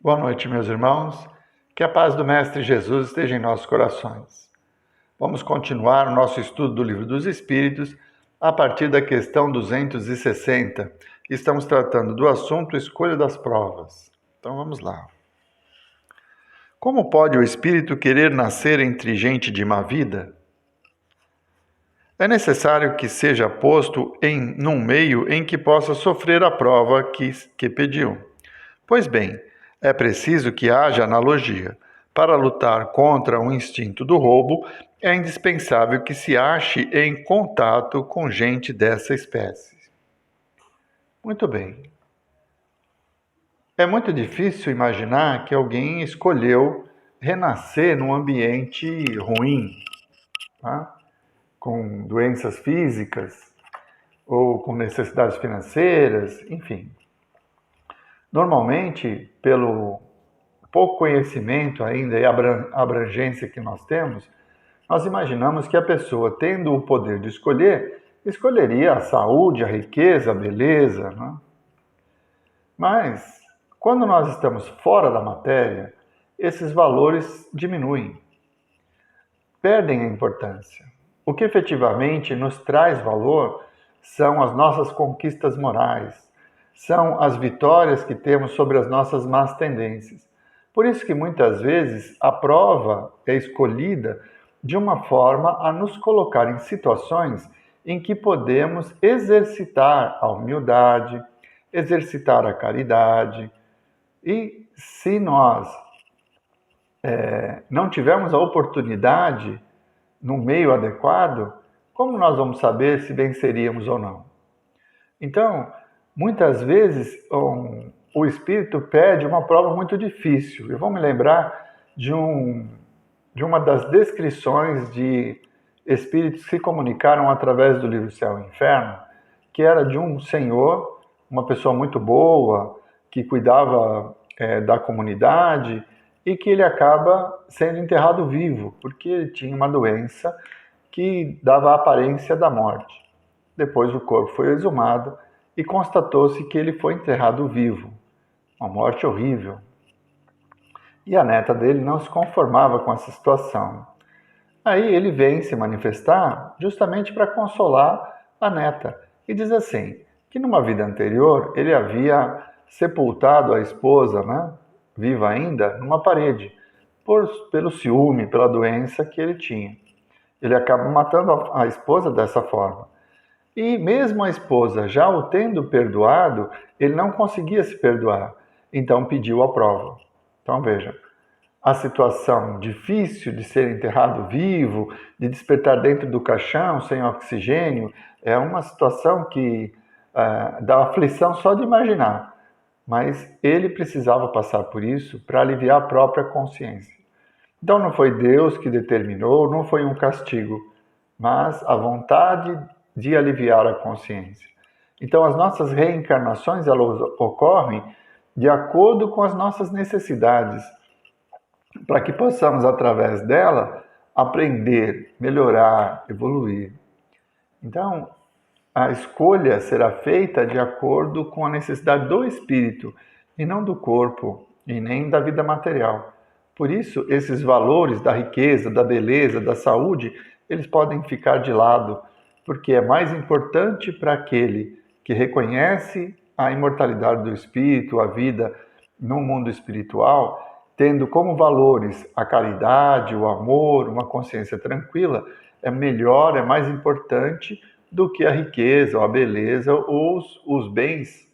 Boa noite, meus irmãos. Que a paz do Mestre Jesus esteja em nossos corações. Vamos continuar o nosso estudo do Livro dos Espíritos a partir da questão 260. Estamos tratando do assunto escolha das provas. Então vamos lá. Como pode o espírito querer nascer entre gente de má vida? É necessário que seja posto num meio em que possa sofrer a prova que pediu. Pois bem, é preciso que haja analogia. Para lutar contra o instinto do roubo, é indispensável que se ache em contato com gente dessa espécie. Muito bem. É muito difícil imaginar que alguém escolheu renascer num ambiente ruim, tá? Com doenças físicas ou com necessidades financeiras, enfim. Normalmente, pelo pouco conhecimento ainda e abrangência que nós temos, nós imaginamos que a pessoa, tendo o poder de escolher, escolheria a saúde, a riqueza, a beleza, né? Mas, quando nós estamos fora da matéria, esses valores diminuem, perdem a importância. O que efetivamente nos traz valor são as nossas conquistas morais, são as vitórias que temos sobre as nossas más tendências. Por isso que muitas vezes a prova é escolhida de uma forma a nos colocar em situações em que podemos exercitar a humildade, exercitar a caridade. E se nós não tivermos a oportunidade no meio adequado, como nós vamos saber se venceríamos ou não? Então, muitas vezes o espírito pede uma prova muito difícil. Eu vou me lembrar de uma das descrições de espíritos que se comunicaram através do livro Céu e Inferno, que era de um senhor, uma pessoa muito boa, que cuidava da comunidade, e que ele acaba sendo enterrado vivo, porque ele tinha uma doença que dava a aparência da morte. Depois o corpo foi exumado e constatou-se que ele foi enterrado vivo. Uma morte horrível. E a neta dele não se conformava com essa situação. Aí ele vem se manifestar justamente para consolar a neta. E diz assim, que numa vida anterior ele havia sepultado a esposa, né, viva ainda, numa parede, pelo ciúme, pela doença que ele tinha. Ele acaba matando a esposa dessa forma. E mesmo a esposa já o tendo perdoado, ele não conseguia se perdoar. Então pediu a prova. Então veja, a situação difícil de ser enterrado vivo, de despertar dentro do caixão sem oxigênio, é uma situação que dá aflição só de imaginar. Mas ele precisava passar por isso para aliviar a própria consciência. Então não foi Deus que determinou, não foi um castigo, mas a vontade de aliviar a consciência. Então as nossas reencarnações, elas ocorrem de acordo com as nossas necessidades, para que possamos, através dela, aprender, melhorar, evoluir. Então, a escolha será feita de acordo com a necessidade do espírito, e não do corpo, e nem da vida material. Por isso, esses valores da riqueza, da beleza, da saúde, eles podem ficar de lado, porque é mais importante para aquele que reconhece a imortalidade do espírito, a vida no mundo espiritual, tendo como valores a caridade, o amor, uma consciência tranquila, é melhor, é mais importante do que a riqueza, ou a beleza, ou os bens,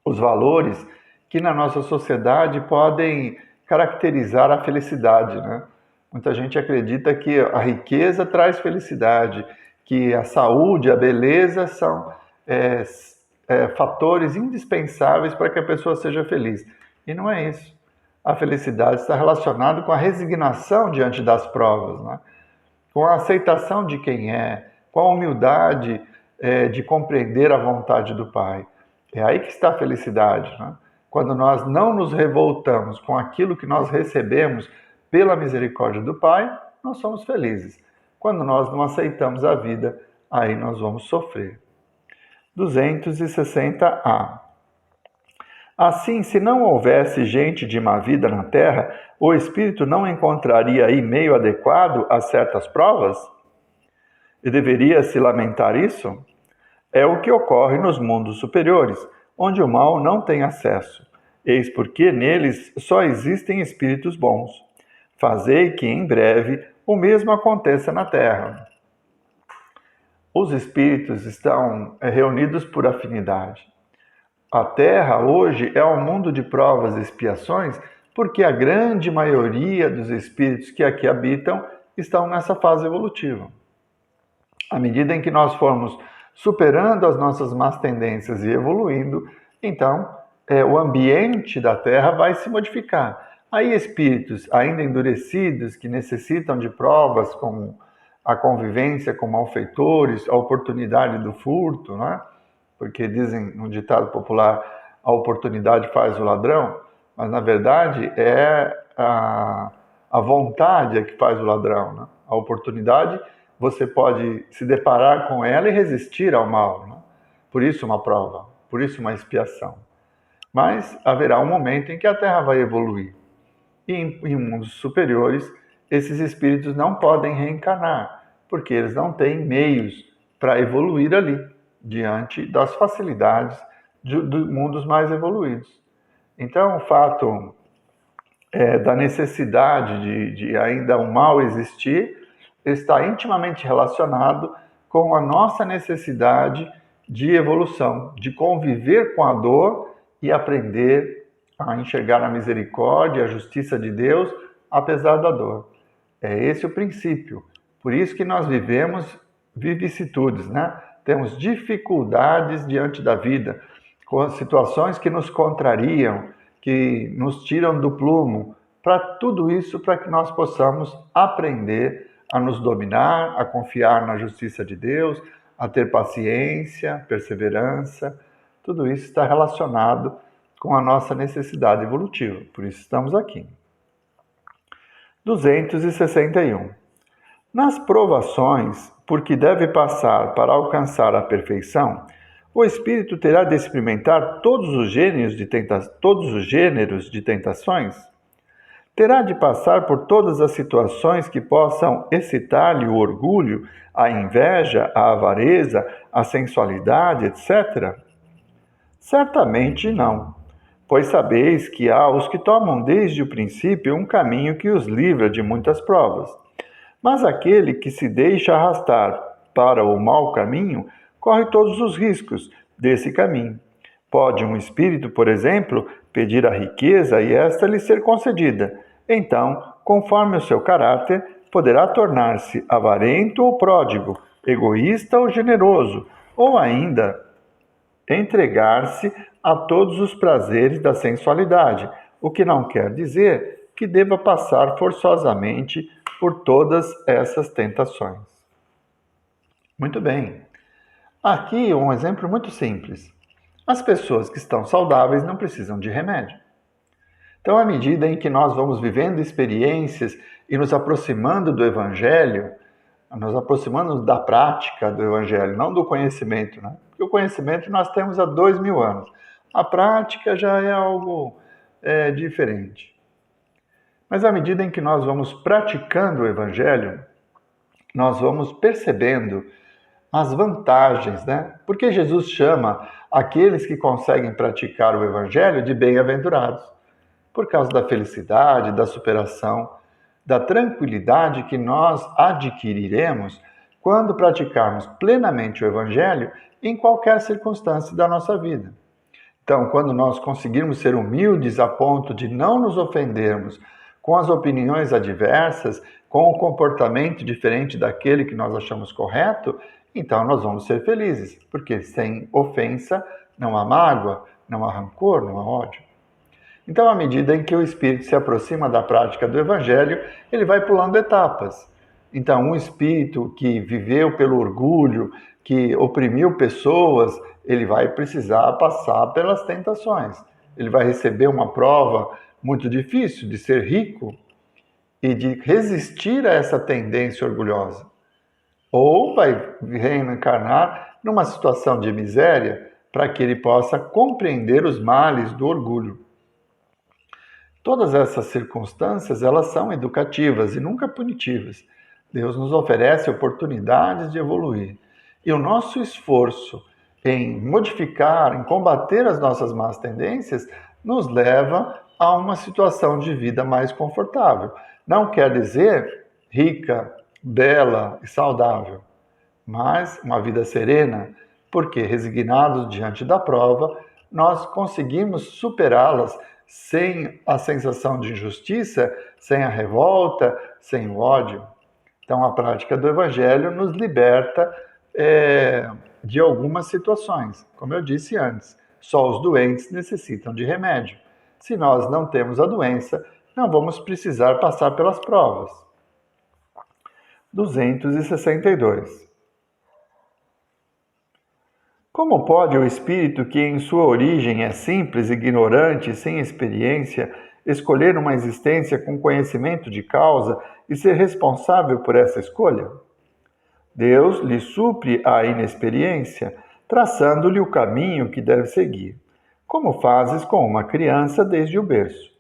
os valores que na nossa sociedade podem caracterizar a felicidade, né? Muita gente acredita que a riqueza traz felicidade, que a saúde, a beleza são fatores indispensáveis para que a pessoa seja feliz. E não é isso. A felicidade está relacionada com a resignação diante das provas, né? Com a aceitação de quem é, com a humildade de compreender a vontade do Pai. É aí que está a felicidade, né? Quando nós não nos revoltamos com aquilo que nós recebemos pela misericórdia do Pai, nós somos felizes. Quando nós não aceitamos a vida, aí nós vamos sofrer. 260A. Assim, se não houvesse gente de má vida na terra, o espírito não encontraria aí meio adequado a certas provas? E deveria se lamentar isso? É o que ocorre nos mundos superiores, onde o mal não tem acesso. Eis porque neles só existem espíritos bons. Fazei que em breve o mesmo aconteça na terra. Os espíritos estão reunidos por afinidade. A Terra hoje é um mundo de provas e expiações, porque a grande maioria dos espíritos que aqui habitam estão nessa fase evolutiva. À medida em que nós formos superando as nossas más tendências e evoluindo, então o ambiente da Terra vai se modificar. Aí espíritos ainda endurecidos, que necessitam de provas como a convivência com malfeitores, a oportunidade do furto, né? Porque dizem no ditado popular, a oportunidade faz o ladrão, mas na verdade é a vontade que faz o ladrão, né? A oportunidade, você pode se deparar com ela e resistir ao mal, né? Por isso uma prova, por isso uma expiação. Mas haverá um momento em que a Terra vai evoluir. E em mundos superiores, esses espíritos não podem reencarnar, porque eles não têm meios para evoluir ali, diante das facilidades dos mundos mais evoluídos. Então, o fato da necessidade de ainda o mal existir está intimamente relacionado com a nossa necessidade de evolução, de conviver com a dor e aprender a enxergar a misericórdia, a justiça de Deus, apesar da dor. É esse o princípio. Por isso que nós vivemos vicissitudes, né? Temos dificuldades diante da vida, com situações que nos contrariam, que nos tiram do plumo, para tudo isso, para que nós possamos aprender a nos dominar, a confiar na justiça de Deus, a ter paciência, perseverança. Tudo isso está relacionado com a nossa necessidade evolutiva, por isso estamos aqui. 261. Nas provações por que deve passar para alcançar a perfeição, o espírito terá de experimentar todos os gêneros de tentações? Terá de passar por todas as situações que possam excitar-lhe o orgulho, a inveja, a avareza, a sensualidade, etc.? Certamente não, pois sabeis que há os que tomam desde o princípio um caminho que os livra de muitas provas. Mas aquele que se deixa arrastar para o mau caminho corre todos os riscos desse caminho. Pode um espírito, por exemplo, pedir a riqueza e esta lhe ser concedida. Então, conforme o seu caráter, poderá tornar-se avarento ou pródigo, egoísta ou generoso, ou ainda entregar-se a todos os prazeres da sensualidade, o que não quer dizer que deva passar forçosamente por todas essas tentações. Muito bem. Aqui um exemplo muito simples. As pessoas que estão saudáveis não precisam de remédio. Então, à medida em que nós vamos vivendo experiências e nos aproximando do Evangelho, nos aproximando da prática do Evangelho, não do conhecimento, né? Porque o conhecimento nós temos há 2000 anos. A prática já é algo diferente. Mas à medida em que nós vamos praticando o Evangelho, nós vamos percebendo as vantagens, né? Porque Jesus chama aqueles que conseguem praticar o Evangelho de bem-aventurados, por causa da felicidade, da superação, da tranquilidade que nós adquiriremos quando praticarmos plenamente o Evangelho em qualquer circunstância da nossa vida. Então, quando nós conseguirmos ser humildes a ponto de não nos ofendermos com as opiniões adversas, com o comportamento diferente daquele que nós achamos correto, então nós vamos ser felizes, porque sem ofensa não há mágoa, não há rancor, não há ódio. Então, à medida em que o espírito se aproxima da prática do Evangelho, ele vai pulando etapas. Então, um espírito que viveu pelo orgulho, que oprimiu pessoas, ele vai precisar passar pelas tentações. Ele vai receber uma prova muito difícil de ser rico e de resistir a essa tendência orgulhosa. Ou vai reencarnar numa situação de miséria, para que ele possa compreender os males do orgulho. Todas essas circunstâncias, elas são educativas e nunca punitivas. Deus nos oferece oportunidades de evoluir. E o nosso esforço em modificar, em combater as nossas más tendências, nos leva a uma situação de vida mais confortável. Não quer dizer rica, bela e saudável, mas uma vida serena, porque resignados diante da prova, nós conseguimos superá-las sem a sensação de injustiça, sem a revolta, sem o ódio. Então, a prática do Evangelho nos liberta de algumas situações. Como eu disse antes, só os doentes necessitam de remédio. Se nós não temos a doença, não vamos precisar passar pelas provas. 262. Como pode o espírito que em sua origem é simples, ignorante e sem experiência, escolher uma existência com conhecimento de causa e ser responsável por essa escolha? Deus lhe supre a inexperiência, traçando-lhe o caminho que deve seguir, como fazes com uma criança desde o berço.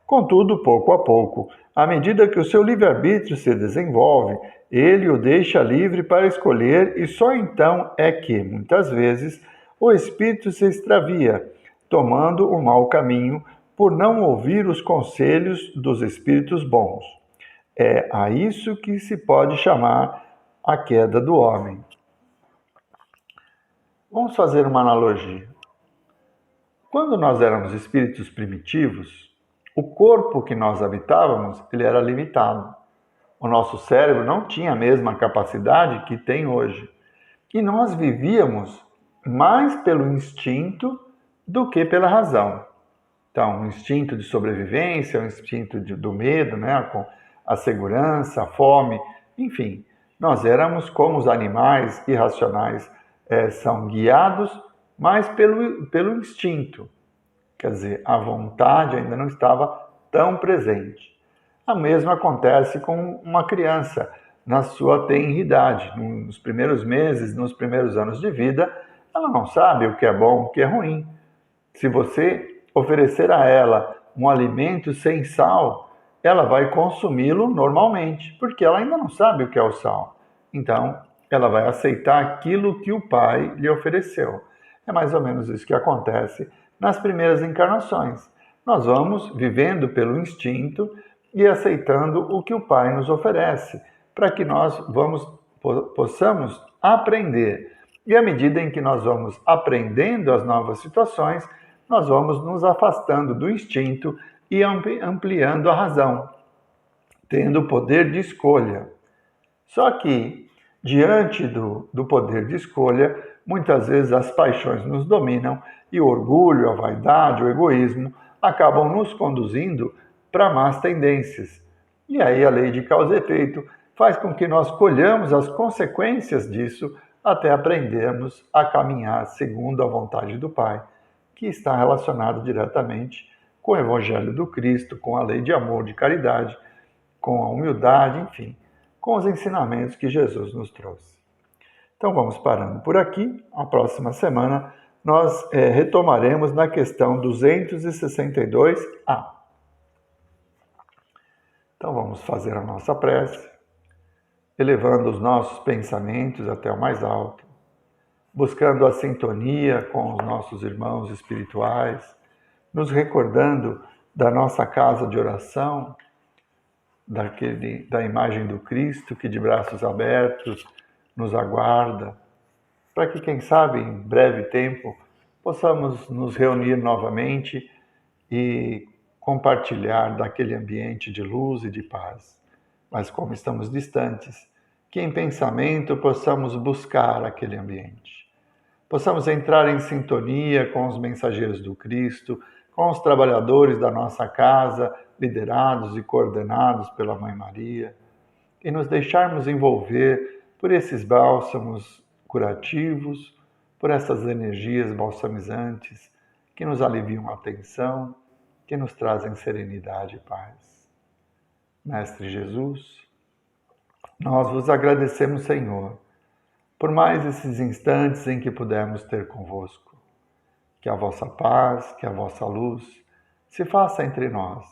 Contudo, pouco a pouco, à medida que o seu livre-arbítrio se desenvolve, ele o deixa livre para escolher e só então é que, muitas vezes, o espírito se extravia, tomando o mau caminho por não ouvir os conselhos dos espíritos bons. É a isso que se pode chamar a queda do homem. Vamos fazer uma analogia. Quando nós éramos espíritos primitivos, o corpo que nós habitávamos, ele era limitado. O nosso cérebro não tinha a mesma capacidade que tem hoje. E nós vivíamos mais pelo instinto do que pela razão. Então, o instinto de sobrevivência, o instinto do medo, né, com a segurança, a fome, enfim. Nós éramos como os animais irracionais são guiados mais pelo instinto. Quer dizer, a vontade ainda não estava tão presente. O mesmo acontece com uma criança na sua tenridade. Nos primeiros meses, nos primeiros anos de vida, ela não sabe o que é bom, o que é ruim. Se você oferecer a ela um alimento sem sal, ela vai consumi-lo normalmente, porque ela ainda não sabe o que é o sal. Então, ela vai aceitar aquilo que o pai lhe ofereceu. É mais ou menos isso que acontece nas primeiras encarnações. Nós vamos vivendo pelo instinto e aceitando o que o pai nos oferece, para que nós possamos aprender. E à medida em que nós vamos aprendendo as novas situações, nós vamos nos afastando do instinto e ampliando a razão, tendo o poder de escolha. Só que, diante do poder de escolha, muitas vezes as paixões nos dominam e o orgulho, a vaidade, o egoísmo acabam nos conduzindo para más tendências. E aí a lei de causa e efeito faz com que nós colhamos as consequências disso até aprendermos a caminhar segundo a vontade do Pai, que está relacionado diretamente com o Evangelho do Cristo, com a lei de amor, de caridade, com a humildade, enfim, com os ensinamentos que Jesus nos trouxe. Então vamos parando por aqui. A próxima semana nós retomaremos na questão 262A. Então vamos fazer a nossa prece, elevando os nossos pensamentos até o mais alto, buscando a sintonia com os nossos irmãos espirituais, nos recordando da nossa casa de oração, da imagem do Cristo que de braços abertos nos aguarda, para que, quem sabe, em breve tempo, possamos nos reunir novamente e compartilhar daquele ambiente de luz e de paz. Mas como estamos distantes, que em pensamento possamos buscar aquele ambiente. Possamos entrar em sintonia com os mensageiros do Cristo, com os trabalhadores da nossa casa, liderados e coordenados pela Mãe Maria, e nos deixarmos envolver por esses bálsamos curativos, por essas energias balsamizantes que nos aliviam a tensão, que nos trazem serenidade e paz. Mestre Jesus, nós vos agradecemos, Senhor, por mais esses instantes em que pudemos ter convosco. Que a vossa paz, que a vossa luz se faça entre nós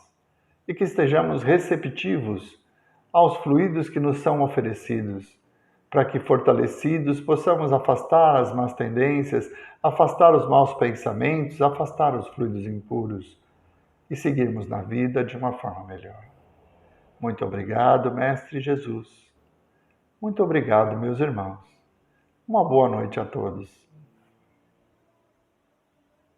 e que estejamos receptivos aos fluidos que nos são oferecidos, para que, fortalecidos, possamos afastar as más tendências, afastar os maus pensamentos, afastar os fluidos impuros e seguirmos na vida de uma forma melhor. Muito obrigado, Mestre Jesus. Muito obrigado, meus irmãos. Uma boa noite a todos.